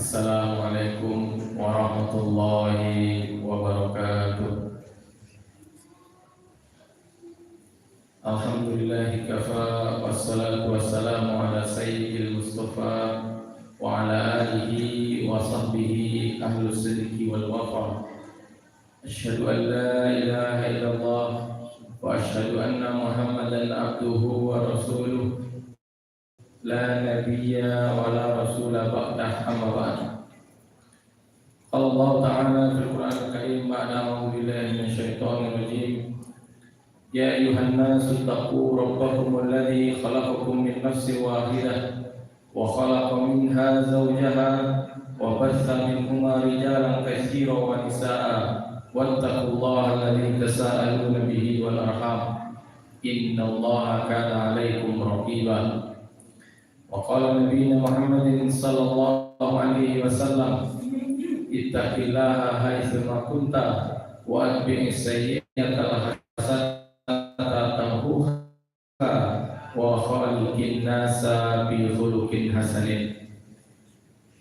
Assalamualaikum warahmatullahi wabarakatuh. Alhamdulillahi kafa, wassalatu wassalamu ala sayyidil mustafa wa ala alihi wa sahbihi ahlus sidqi wal wafa. Asyhadu an la ilaha illallah wa asyhadu anna Muhammadan abduhu wa rasuluh. La nabiyya wa la rasula ba'dah, amma ba'd. Allah Ta'ala fil Qur'anil Karim ba'da a'udzu billahi minasyaitonir rajim. Ya ayyuhan nasu taqu rabbakum alladzi khalaqakum min nafsin wahidah wa khalaqa minha zawjaha wa bassa minhuma rijalan katsiran wa nisaa'a wattaqullaha alladzi tasaaluna bihi wal arham innallaha kana 'alaikum raqiba. Wa qala nabiyuna Muhammadin sallallahu alaihi wasallam ittaqillaha haitsu ma kunta wa atbi'is sayyi'ata hasanata tamhuha wa khaliqin nasa bi khuluqin hasanin.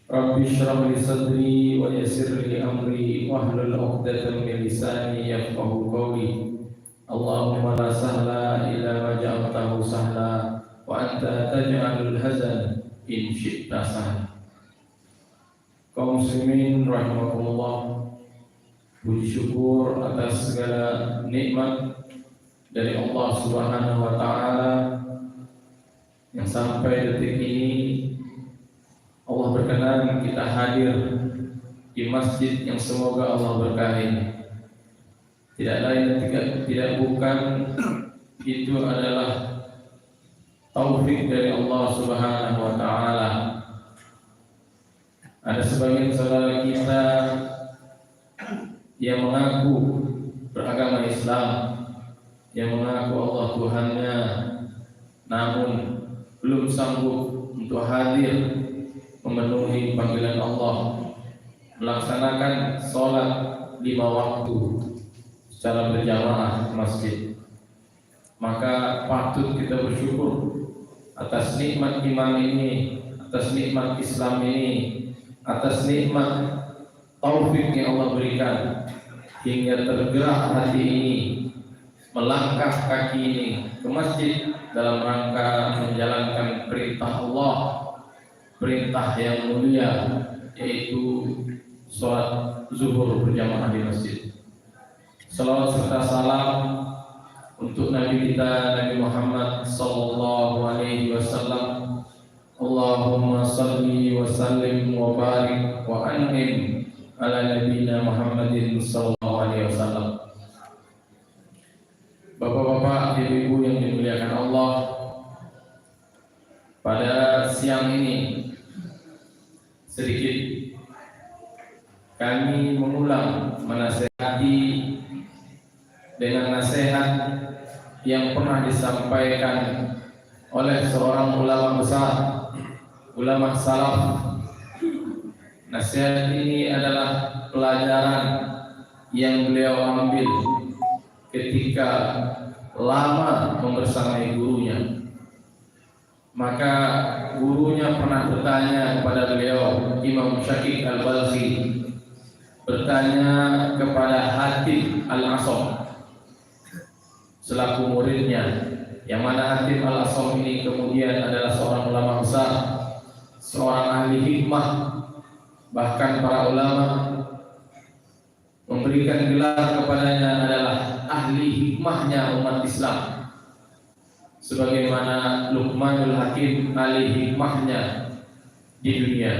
Rabbi shrah li sadri wa yassir li amri wahlul 'uqdatam min lisani yafqahu qawli. Allahumma la sahla illa ma ja'altahu sahla wa anta taj'alul hazan in syi'ta sahla. Kaum muslimin rahimakumullah, puji syukur atas segala nikmat dari Allah Subhanahu wa taala yang sampai detik ini Allah berkenan kita hadir di masjid yang semoga Allah berkahi. Tidak lain tidak bukan itu adalah taufik dari Allah Subhanahu wa taala. Ada sebagian saudara kita yang mengaku beragama Islam, yang mengaku Allah Tuhannya, namun belum sanggup untuk hadir memenuhi panggilan Allah, melaksanakan sholat 5 waktu secara berjamaah di masjid. Maka patut kita bersyukur atas nikmat iman ini, atas nikmat Islam ini, atas nikmat taufik yang Allah berikan hingga tergerak hati ini, melangkah kaki ini ke masjid dalam rangka menjalankan perintah Allah, perintah yang mulia, yaitu sholat zuhur berjamaah di masjid. Salawat serta salam untuk Nabi kita Nabi Muhammad sallallahu alaihi wasallam. Allahumma salli wa sallim wa barik wa an'im ala nabiyina Muhammadin sallallahu alaihi wasallam. Bapak-bapak, ibu-ibu yang dimuliakan Allah, pada siang ini sedikit kami mengulang menasihati dengan nasihat yang pernah disampaikan oleh seorang ulama besar, ulama salaf. Nasihat ini adalah pelajaran yang beliau ambil ketika lama membersamai gurunya. Maka gurunya pernah bertanya kepada beliau, Imam Syaqiq Al-Balkhi bertanya kepada Hatib Al-Asam selaku muridnya, yang mana Hatib Al-Asam ini kemudian adalah seorang ulama besar, seorang ahli hikmah. Bahkan para ulama memberikan gelar kepadanya adalah ahli hikmahnya umat Islam, sebagaimana Luqmanul Hakim ahli hikmahnya di dunia,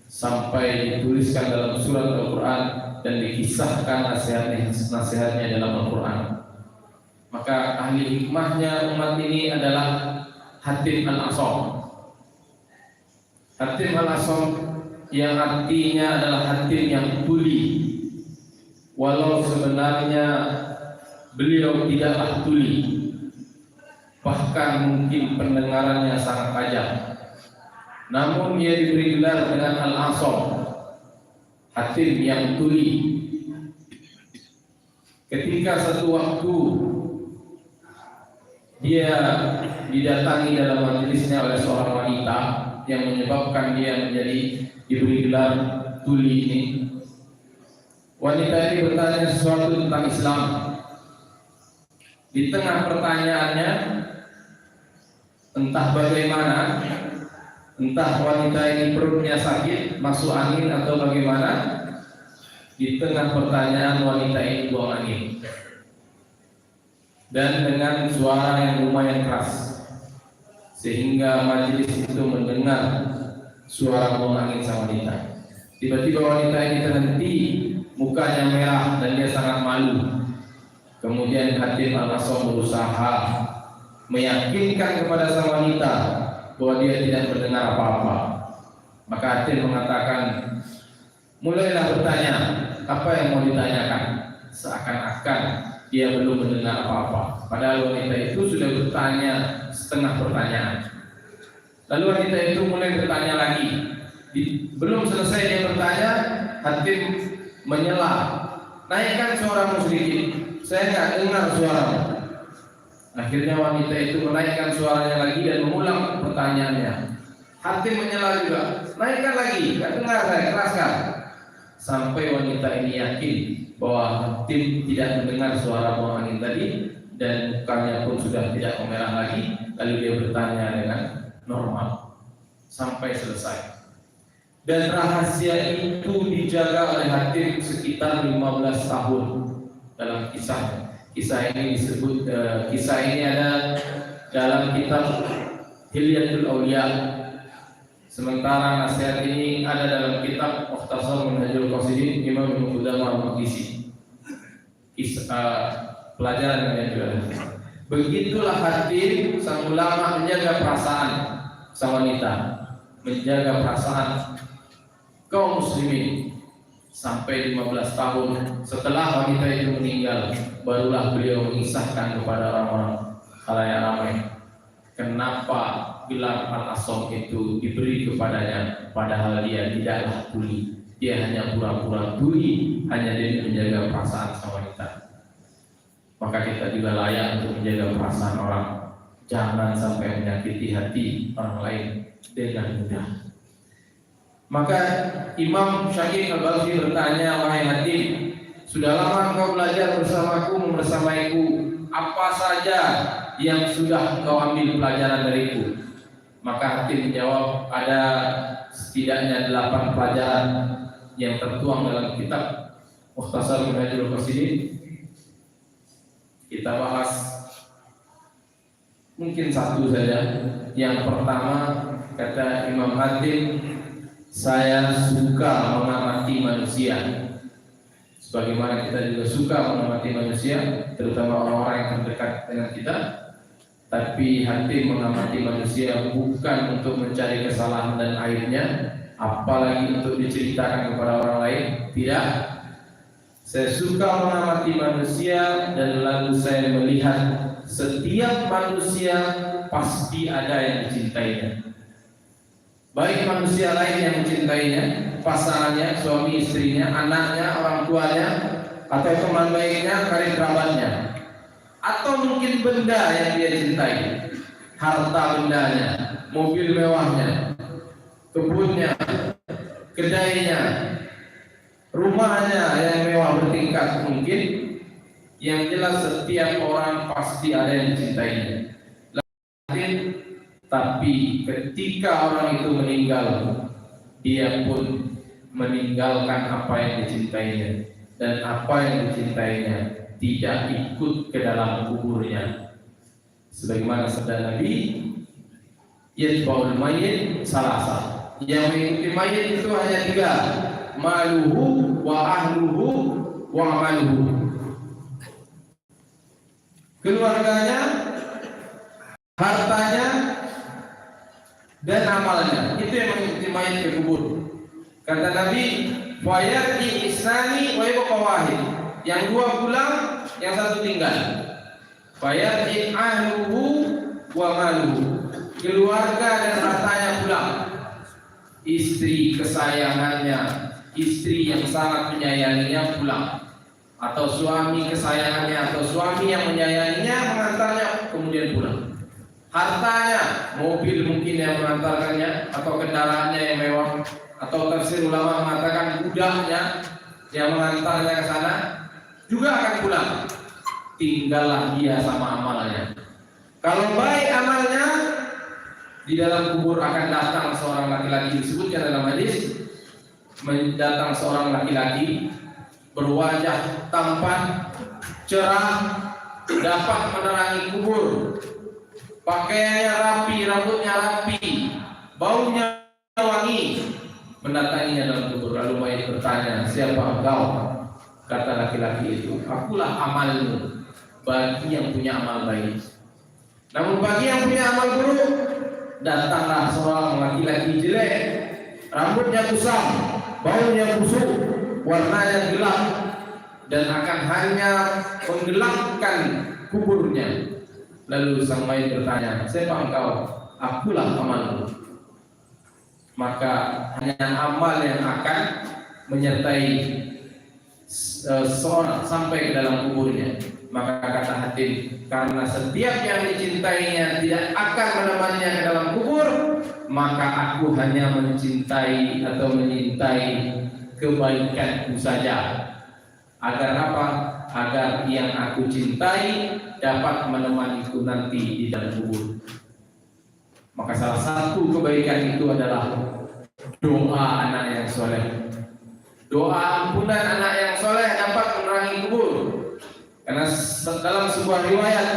sampai dituliskan dalam surat Al-Quran dan dikisahkan nasihatnya dalam Al-Quran. Maka ahli hikmahnya umat ini adalah Hatib Al-Asam. Hatib Al-Asam yang artinya adalah hatib yang tuli, walau sebenarnya beliau tidaklah tuli, bahkan mungkin pendengarannya sangat tajam, namun ia diberi gelar dengan Al-Asam, hatib yang tuli. Ketika satu waktu dia didatangi dalam majelisnya oleh seorang wanita, yang menyebabkan dia menjadi diberi gelar tuli ini. Wanita ini bertanya sesuatu tentang Islam. Di tengah pertanyaannya, entah bagaimana, entah wanita ini perutnya sakit, masuk angin atau bagaimana, di tengah pertanyaan wanita ini buang angin. Dan dengan suara yang lumayan keras, sehingga majelis itu mendengar suara buang angin sang wanita. Tiba-tiba wanita ini terhenti, mukanya merah dan dia sangat malu. Kemudian Hatim Al-Asam berusaha meyakinkan kepada sang wanita bahwa dia tidak mendengar apa-apa. Maka Hatim mengatakan, mulailah bertanya, apa yang mau ditanyakan? Seakan-akan dia belum mendengar apa-apa. Padahal wanita itu sudah bertanya setengah pertanyaan. Lalu wanita itu mulai bertanya lagi. Belum selesai dia bertanya, Hatim menyela, naikkan suaramu sedikit, saya nggak dengar suaramu. Akhirnya wanita itu menaikkan suaranya lagi dan mengulang pertanyaannya. Hatim menyela juga, naikkan lagi, nggak dengar saya, keraskan. Sampai wanita ini yakin bahwa Hatim tidak mendengar suara buang angin tadi dan mukanya pun sudah tidak memerah lagi. Lalu dia bertanya dengan normal sampai selesai. Dan rahasia itu dijaga oleh Hatim sekitar 15 tahun dalam kisah. Kisah ini disebut kisah ini ada dalam kitab Hilyatul Auliya. Sementara nasihat ini ada dalam kitab Mukhtasar Minhajul Qasidin Imam Ibnu Qudamah Al-Maqdisi. Pelajaran yang juga. Begitulah Hatim sang ulama menjaga perasaan sang wanita, menjaga perasaan kaum muslimin sampai 15 tahun setelah wanita itu meninggal, barulah beliau mengisahkan kepada orang-orang khalayak ramai kenapa gelar Al-Asam itu diberi kepadanya, padahal dia tidaklah tuli, dia hanya pura-pura tuli, hanya dia menjaga perasaan sang wanita. Maka kita juga layak untuk menjaga perasaan orang, jangan sampai menyakiti hati orang lain dengan mudah. Maka Imam Syakir Al-Balkhi bertanya, wahai Hatim, sudah lama engkau belajar bersamaku, membersamaiku, apa saja yang sudah engkau ambil pelajaran dariku? Maka Hatim menjawab, ada setidaknya 8 pelajaran yang tertuang dalam kitab Mukhtasar Minhajul Qasidin. Kita bahas mungkin satu saja. Yang pertama, kata Imam Hatim, saya suka mengamati manusia. Sebagaimana kita juga suka mengamati manusia, terutama orang-orang yang terdekat dengan kita. Tapi Hatim mengamati manusia bukan untuk mencari kesalahan dan aibnya, apalagi untuk diceritakan kepada orang lain. Tidak. Saya suka mengamati manusia dan lalu saya melihat setiap manusia pasti ada yang dicintainya. Baik manusia lain yang mencintainya, pasangannya, suami istrinya, anaknya, orang tuanya, atau teman baiknya, karib kerabatnya, atau mungkin benda yang dia cintai, harta bendanya, mobil mewahnya, kebunnya, kedainya, rumahnya yang mewah bertingkat mungkin. Yang jelas setiap orang pasti ada yang dicintainya. Tapi ketika orang itu meninggal, dia pun meninggalkan apa yang dicintainya, dan apa yang dicintainya tidak ikut ke dalam kuburnya. Sebagaimana sabda Nabi, yatba'ul mayyit salasa, yang mengikuti mayit itu hanya 3, maluhu wa ahluhu wa amaluhu. Keluarganya, hartanya, dan amalnya. Itu yang mengikuti mayat ke kubur. Kata Nabi, fayati isani wa yabqa wahid. Yang 2 pulang, yang 1 tinggal. Fayati ahluhu wa maluhu. Keluarga dan hartanya pulang. Istri kesayangannya, istri yang sangat menyayanginya pulang. Atau suami kesayangannya, atau suami yang menyayanginya mengantarnya kemudian pulang. hartanya, mobil mungkin yang mengantarkannya, atau kendaraannya yang mewah, atau tafsir ulama mengatakan budaknya yang mengantarnya ke sana juga akan pulang. Tinggallah dia sama amalnya. Kalau baik amalnya, di dalam kubur akan datang seorang laki-laki, disebutkan dalam hadis, mendatang seorang laki-laki berwajah tampan, cerah, dapat menerangi kubur, pakaiannya rapi, rambutnya rapi, baunya wangi, mendatanginya dalam kubur. Lalu mayit bertanya, siapa engkau? Kata laki-laki itu, akulah amalmu, bagi yang punya amal baik. Namun bagi yang punya amal buruk, datanglah seorang laki-laki jelek, rambutnya kusam, baunya busuk, warnanya gelap, dan akan hanya menggelapkan kuburnya. Lalu sang mayit bertanya, siapa engkau? Akulah amalmu. Maka hanya amal yang akan menyertai seorang sampai ke dalam kuburnya. Maka kata Hatim, karena setiap yang dicintainya tidak akan menemaninya ke dalam kubur, maka aku hanya mencintai atau menyintai kebaikanku saja. Agar apa? Agar yang aku cintai dapat menemaniku nanti di dalam kubur. Maka salah satu kebaikan itu adalah doa anak yang soleh. Doa ampunan anak yang soleh dapat menerangi kubur. Karena dalam sebuah riwayat,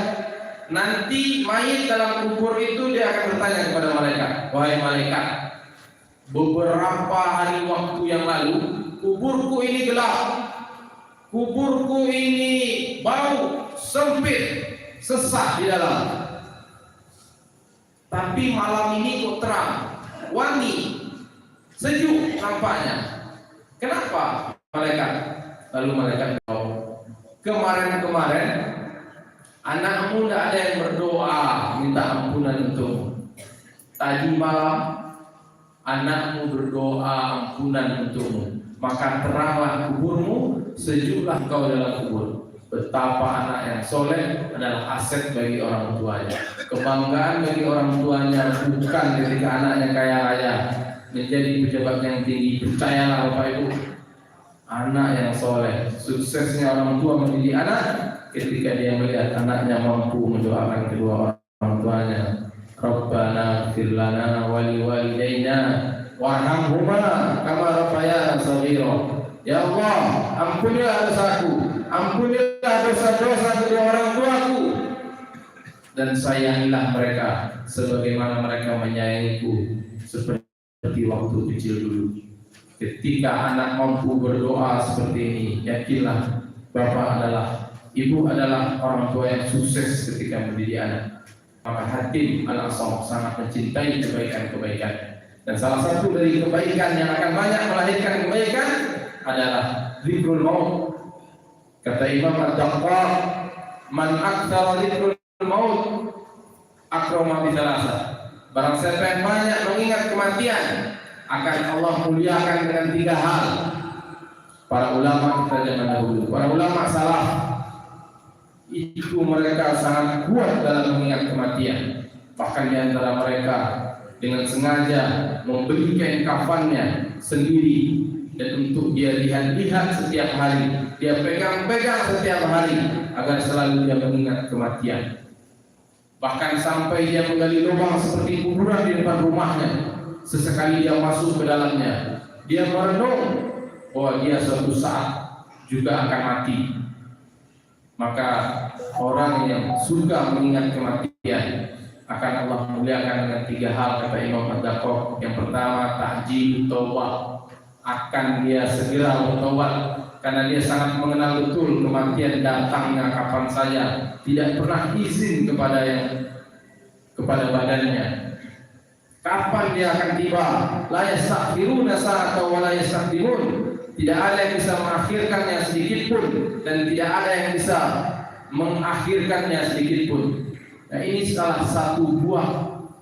nanti mayit dalam kubur itu dia akan bertanya kepada malaikat, wahai malaikat, beberapa hari waktu yang lalu kuburku ini gelap, kuburku ini bau, sempit, sesak di dalam. Tapi malam ini kok terang, wangi, sejuk nampaknya. Kenapa malaikat? Lalu malaikat jawab, kemarin-kemarin anakmu tidak ada yang berdoa minta ampunan untukmu. Tadi malam anakmu berdoa ampunan untukmu, maka teranglah kuburmu, sejuklah engkau dalam kubur. Betapa anak yang soleh adalah aset bagi orang tuanya. Kebanggaan bagi orang tuanya bukan ketika anaknya kaya raya, menjadi pejabat yang tinggi. Percayalah Bapak Ibu, anak yang soleh, suksesnya orang tua mendidik anak ketika dia melihat anaknya mampu mendoakan kedua orang tuanya. Rabbana fir lana wa liwalidayna warhamhuma kama rabbayana shaghira. Ya Allah, ampunilah dosaku, ampunilah dosa-dosa kedua orang tuaku, dan sayangilah mereka sebagaimana mereka menyayangiku seperti waktu kecil dulu. Ketika anak mampu berdoa seperti ini, yakinlah bapak adalah, ibu adalah orang tua yang sukses ketika mendidik anak. Maka Hatim Al-Asam sangat mencintai kebaikan-kebaikan. Dan salah satu dari kebaikan yang akan banyak melahirkan kebaikan adalah zikrul maut. Kata Imam Ad-Daqqaq, man aktsara zikrul maut akrama bi thalatha. Barang siapa yang banyak mengingat kematian, akan Allah muliakan dengan 3 hal. Para ulama kita zaman dahulu, para ulama salaf, itu mereka sangat kuat dalam mengingat kematian. Bahkan di antara mereka dengan sengaja membeli kain kafannya sendiri, dan untuk dia lihat-lihat setiap hari, dia pegang-pegang setiap hari, agar selalu dia mengingat kematian. Bahkan sampai dia menggali lubang seperti kuburan di depan rumahnya. Sesekali dia masuk ke dalamnya, dia merenung bahwa dia suatu saat juga akan mati. Maka orang yang suka mengingat kematian akan Allah muliakan dengan 3 hal, kata Imam Ad-Daqqaq. Yang pertama, ta'jil taubat, akan dia segera bertobat karena dia sangat mengenal betul kematian datangnya kapan saja, tidak pernah izin kepada badannya kapan dia akan tiba. La yastakhiruna sa'atan wa la yastaqdimun. Tidak ada yang bisa mengakhirkannya sedikit pun, dan tidak ada yang bisa mengakhirkannya sedikit pun. Nah, ini salah satu buah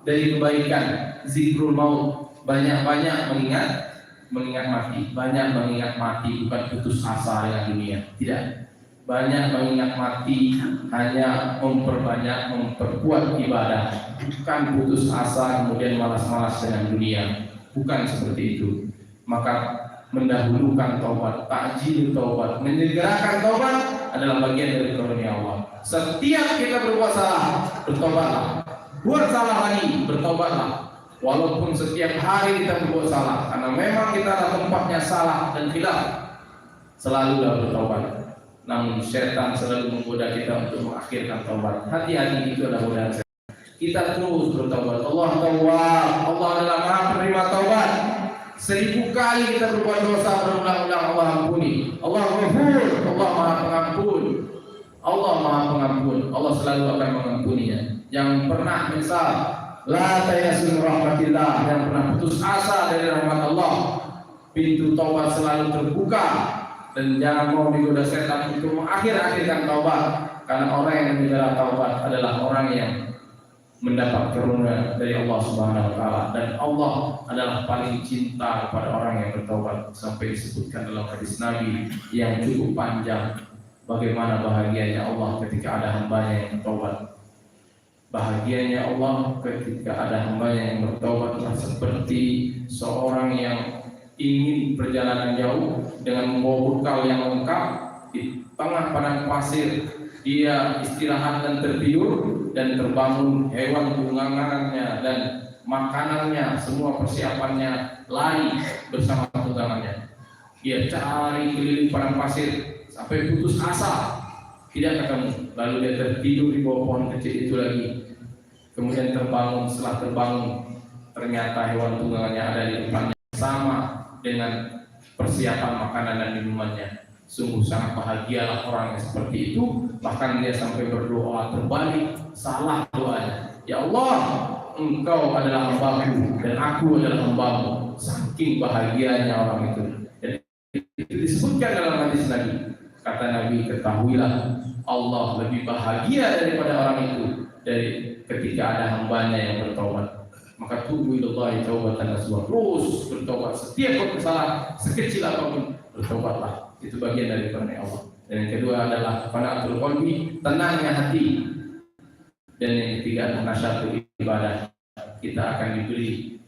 dari kebaikan zikrul maut. Banyak-banyak mengingat mati. Banyak mengingat mati, bukan putus asa dengan dunia, tidak. banyak mengingat mati, hanya memperkuat ibadah, bukan putus asa kemudian malas-malas dengan dunia, bukan seperti itu. Maka mendahulukan taubat, takjil taubat, menyegerakan taubat adalah bagian dari karunia Allah. Setiap kita berbuat salah, bertobatlah. Buat salah lagi, bertobatlah. Walaupun setiap hari kita berbuat salah, karena memang kita adalah tempatnya salah dan khilaf, selalulah bertobat. Namun setan selalu menggoda kita untuk mengakhirkan taubat. Hati-hati, itu adalah godaan setan. Kita terus bertobat. Allah Tawwab, Allah adalah Maha penerima taubat. 1000 kali kita berbuat dosa berulang-ulang, Allah ampuni. Allah Ghafur, Allah Maha Pengampun. Allah Maha Pengampun, Allah selalu akan mengampuninya. Yang pernah menyesal, la tayasul rahmatillah, yang pernah putus asa dari rahmat Allah, pintu taubat selalu terbuka. Dan jangan mau digoda setan untuk mengakhir-akhirkan taubat, karena orang yang menjaga taubat adalah orang yang mendapat karunia dari Allah Subhanahu wa taala, dan Allah adalah paling cinta kepada orang yang bertaubat, sampai disebutkan dalam hadis Nabi yang cukup panjang bagaimana bahagianya Allah ketika ada hambanya yang bertaubat. Bahagianya Allah ketika ada hambanya yang bertaubat seperti seorang yang ingin perjalanan jauh dengan membawa bekal yang lengkap, di tengah padang pasir dia istirahat dan tertidur, dan terbangun hewan tunggangannya dan makanannya, semua persiapannya lari bersama tunggangannya. Dia cari keliling padang pasir sampai putus asa, tidak ketemu. Lalu dia tertidur di bawah pohon kecil itu lagi. Kemudian terbangun, setelah terbangun ternyata hewan tunggangannya ada di depannya, sama dengan persiapan makanan dan minumannya. Sungguh sangat bahagialah orang yang seperti itu. Bahkan dia sampai berdoa terbalik, salah doanya. Ya Allah, Engkau adalah hambaku dan aku adalah hambamu. Saking bahagianya orang itu. Dan itu disebutkan dalam hadis Nabi. Kata Nabi, ketahuilah Allah lebih bahagia daripada orang itu dari ketika ada hambanya yang bertobat. Maka tubuh ilallahi taubatan nasuha, terus bertobat. Setiap bersalah sekecil apapun, bertobatlah. Itu bagian dari karunia Allah. Dan yang kedua adalah qanaatul qalbi, tenangnya hati. Dan yang ketiga adalah nasyatul ibadah. Kita akan diberi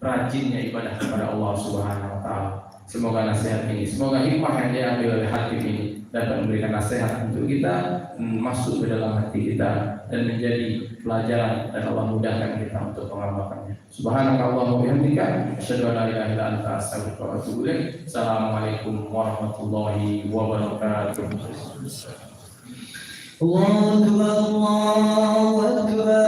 rajinnya ibadah kepada Allah Subhanahu wa taala. Semoga nasihat ini, semoga hikmah yang diambil oleh hakim ini dapat memberikan nasihat untuk kita masuk ke dalam hati kita dan menjadi pelajaran, dan Allah mudahkan kita untuk mengamalkannya. Subhanakallahumma wa bihamdika, asyhadu an la ilaha illa anta, astaghfiruka wa atubu ilaik. Assalamualaikum warahmatullahi wabarakatuh. Allahu akbar, Allahu akbar.